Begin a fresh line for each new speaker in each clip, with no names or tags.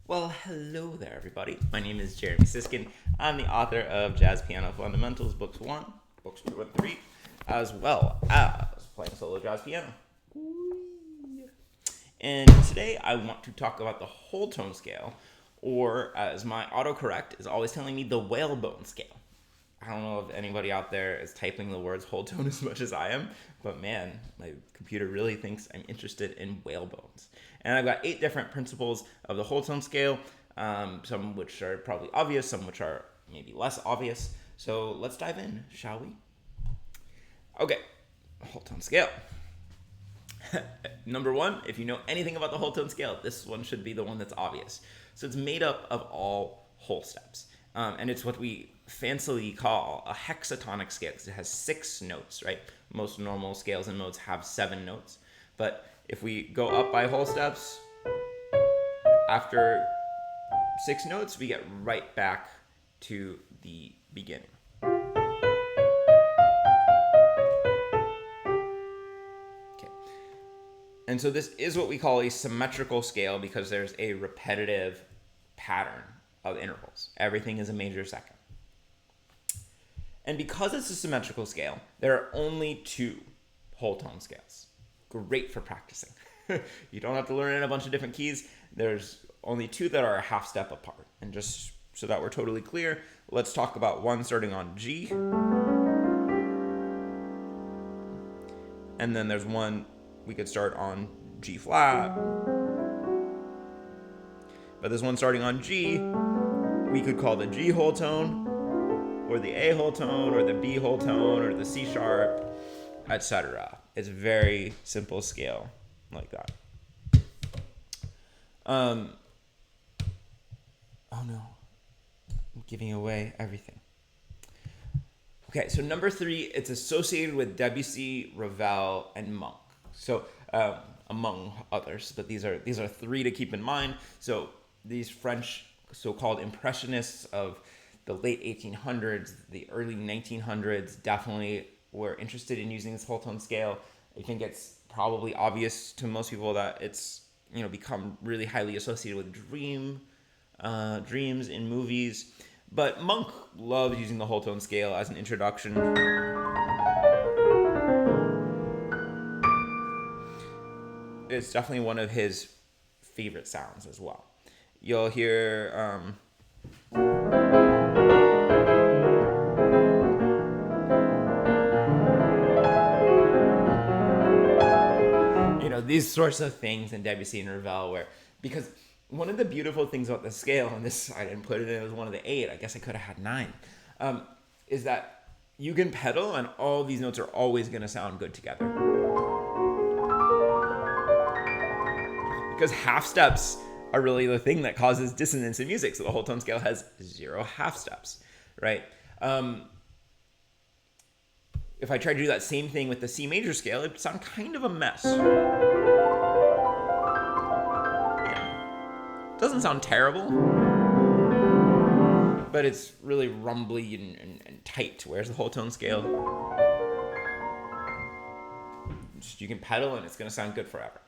Well, hello there, everybody. My name is Jeremy Siskin. I'm the author of Jazz Piano Fundamentals, Books 1, Books 2, and 3, as well as playing solo jazz piano. And today I want to talk about the Wholetone Scale, or as my autocorrect is always telling me, the Whalebone Scale. I don't know if anybody out there is typing the words whole tone as much as I am, but man, my computer really thinks I'm interested in whalebones. And I've got 8 different principles of the whole tone scale, some which are probably obvious, some which are maybe less obvious. So let's dive in, shall we? Okay, whole tone scale. Number 1, if you know anything about the whole tone scale, this one should be the one that's obvious. So it's made up of all whole steps. And it's what we fancily call a hexatonic scale because it has 6 notes, right? Most normal scales and modes have 7 notes. But if we go up by whole steps, after 6 notes, we get right back to the beginning. Okay. And so this is what we call a symmetrical scale because there's a repetitive pattern of intervals. Everything is a major second. And because it's a symmetrical scale, there are only 2 whole tone scales. Great for practicing. You don't have to learn in a bunch of different keys. There's only 2 that are a half step apart. And just so that we're totally clear, let's talk about one starting on G. And then there's one we could start on G flat. But there's one starting on G we could call the G whole tone, or the A whole tone, or the B whole tone, or the C sharp, etc. It's a very simple scale like that. Oh no, I'm giving away everything. Okay, so number 3, it's associated with Debussy, Ravel, and Monk. So among others, but these are 3 to keep in mind. So these French so-called Impressionists of the late 1800s, the early 1900s definitely were interested in using this whole tone scale. I think it's probably obvious to most people that it's become really highly associated with dreams in movies. But Monk loved using the whole tone scale as an introduction. It's definitely one of his favorite sounds as well. You'll hear these sorts of things in Debussy and Ravel, because one of the beautiful things about the scale, and this I didn't put it in, it was one of the 8, I guess I could have had 9, is that you can pedal and all these notes are always going to sound good together. Because half steps are really the thing that causes dissonance in music. So the whole tone scale has 0 half steps, right? If I tried to do that same thing with the C major scale, it'd sound kind of a mess. Doesn't sound terrible, but it's really rumbly and tight, whereas the whole tone scale, you can pedal and it's going to sound good forever.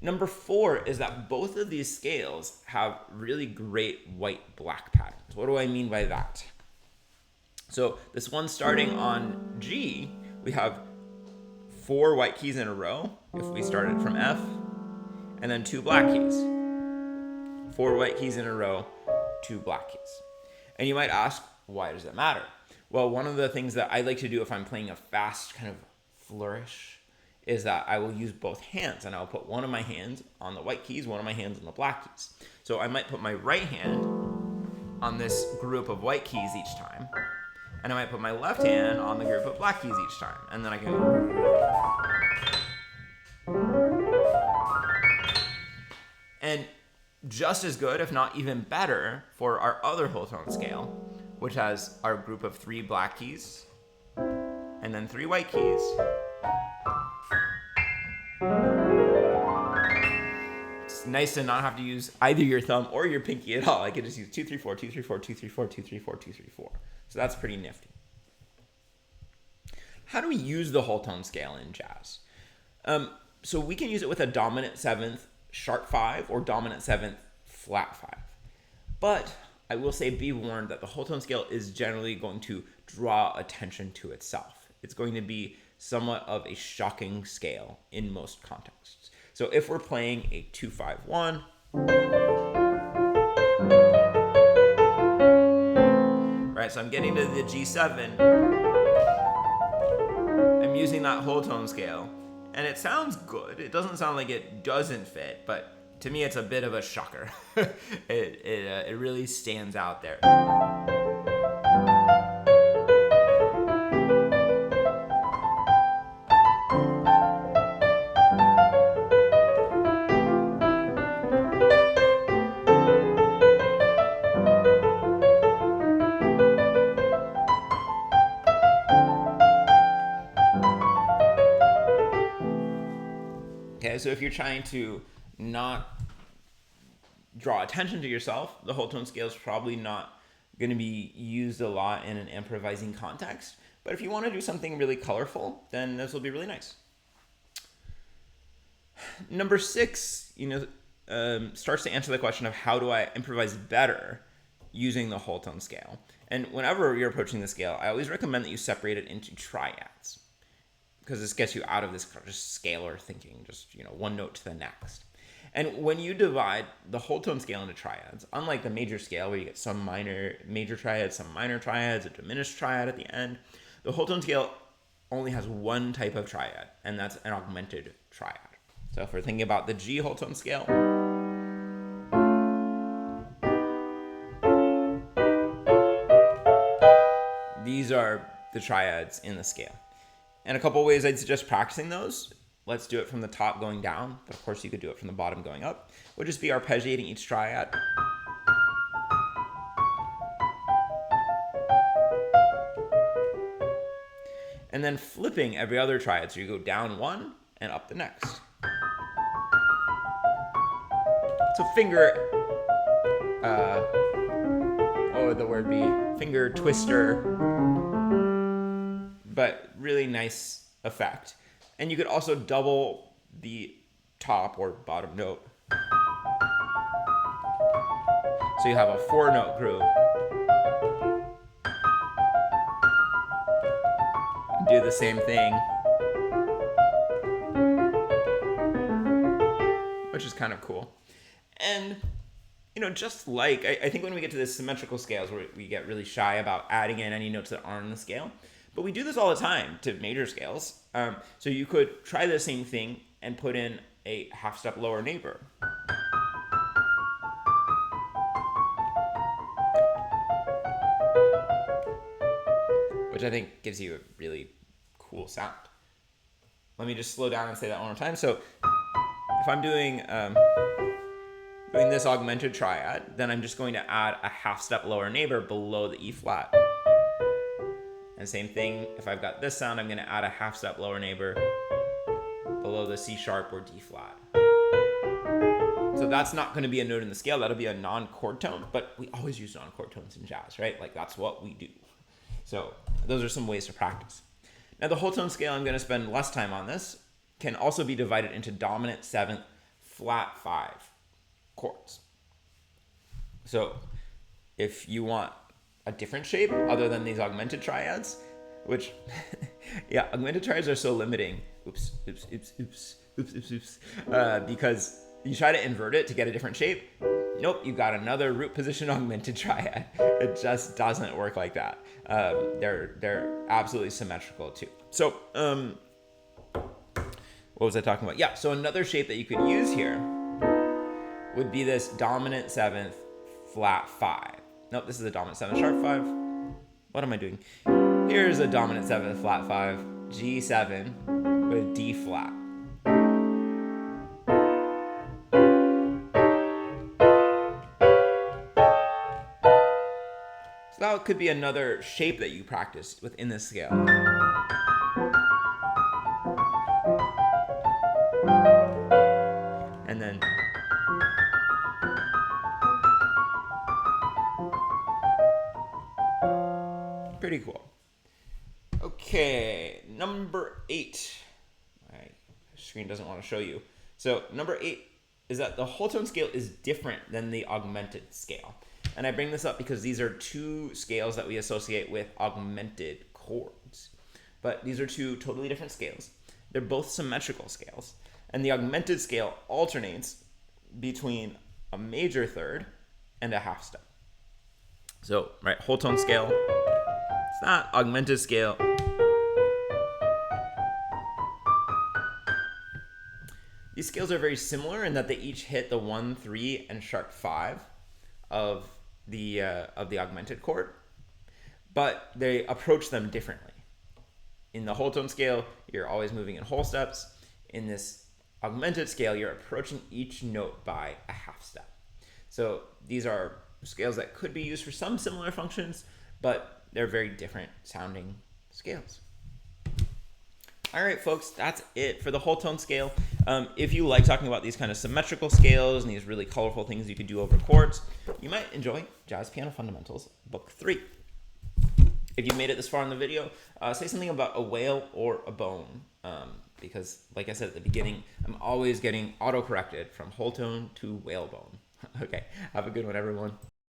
Number 4 is that both of these scales have really great white-black patterns. What do I mean by that? So this one starting on G, we have 4 white keys in a row if we started from F, and then 2 black keys. 4 white keys in a row, 2 black keys. And you might ask, why does that matter? Well, one of the things that I like to do if I'm playing a fast kind of flourish is that I will use both hands, and I'll put one of my hands on the white keys, one of my hands on the black keys. So I might put my right hand on this group of white keys each time, and I might put my left hand on the group of black keys each time, and then I can and just as good, if not even better, for our other whole tone scale, which has our group of 3 black keys, and then 3 white keys. It's nice to not have to use either your thumb or your pinky at all. I could just use 2, 3, 4, 2, 3, 4, 2, 3, 4, 2, 3, 4, 2, 3, 4. So that's pretty nifty. How do we use the whole tone scale in jazz? So we can use it with a dominant 7th, sharp 5, or dominant 7th, flat 5. But I will say, be warned that the whole-tone scale is generally going to draw attention to itself. It's going to be somewhat of a shocking scale in most contexts. So if we're playing a 2-5-1, right, so I'm getting to the G7, I'm using that whole-tone scale, and it sounds good. It doesn't sound like it doesn't fit, but to me, it's a bit of a shocker. It really stands out there. Okay, so if you're trying to not draw attention to yourself, the whole tone scale is probably not going to be used a lot in an improvising context. But if you want to do something really colorful, then this will be really nice. Number 6, starts to answer the question of how do I improvise better using the whole tone scale. And whenever you're approaching the scale, I always recommend that you separate it into triads, because this gets you out of this just scalar thinking, just one note to the next. And when you divide the whole tone scale into triads, unlike the major scale where you get some major triads, some minor triads, a diminished triad at the end, the whole tone scale only has one type of triad, and that's an augmented triad. So if we're thinking about the G whole tone scale, these are the triads in the scale. And a couple of ways I'd suggest practicing those. Let's do it from the top going down, but of course you could do it from the bottom going up. We'll just be arpeggiating each triad. And then flipping every other triad, so you go down one and up the next. So finger, what would the word be? Finger twister, but really nice effect. And you could also double the top or bottom note. So you have a 4-note group. Do the same thing, which is kind of cool. And, just like, I think when we get to the symmetrical scales where we get really shy about adding in any notes that aren't on the scale, but we do this all the time to major scales. So you could try the same thing and put in a half-step lower neighbor. Which I think gives you a really cool sound. Let me just slow down and say that one more time. So if I'm doing this augmented triad, then I'm just going to add a half-step lower neighbor below the E flat. And same thing, if I've got this sound, I'm going to add a half-step lower neighbor below the C sharp or D flat. So that's not going to be a note in the scale. That'll be a non-chord tone, but we always use non-chord tones in jazz, right? Like that's what we do. So those are some ways to practice. Now the whole tone scale, I'm going to spend less time on this, can also be divided into dominant 7th, flat 5 chords. So if you want a different shape other than these augmented triads, which, yeah, augmented triads are so limiting. Because you try to invert it to get a different shape. Nope, you got another root position augmented triad. It just doesn't work like that. They're absolutely symmetrical too. So, what was I talking about? Yeah, so another shape that you could use here would be this dominant 7th, flat 5. Nope, this is a dominant 7 sharp 5. What am I doing? Here's a dominant 7 flat 5, G7 with D flat. So that could be another shape that you practice within this scale. And then pretty cool. Okay, number 8. My screen doesn't want to show you. So number 8 is that the whole tone scale is different than the augmented scale. And I bring this up because these are two scales that we associate with augmented chords. But these are two totally different scales. They're both symmetrical scales. And the augmented scale alternates between a major third and a half step. So, right, whole tone scale, it's that. Augmented scale, these scales are very similar in that they each hit the 1, 3, and sharp 5 of the augmented chord, but they approach them differently. In the whole tone scale, you're always moving in whole steps. In this augmented scale, you're approaching each note by a half step. So these are scales that could be used for some similar functions, but they're very different sounding scales. All right, folks, that's it for the whole tone scale. If you like talking about these kind of symmetrical scales and these really colorful things you can do over chords, you might enjoy Jazz Piano Fundamentals Book 3. If you made it this far in the video, say something about a whale or a bone, because like I said at the beginning, I'm always getting auto-corrected from whole tone to whale bone. Okay, have a good one, everyone.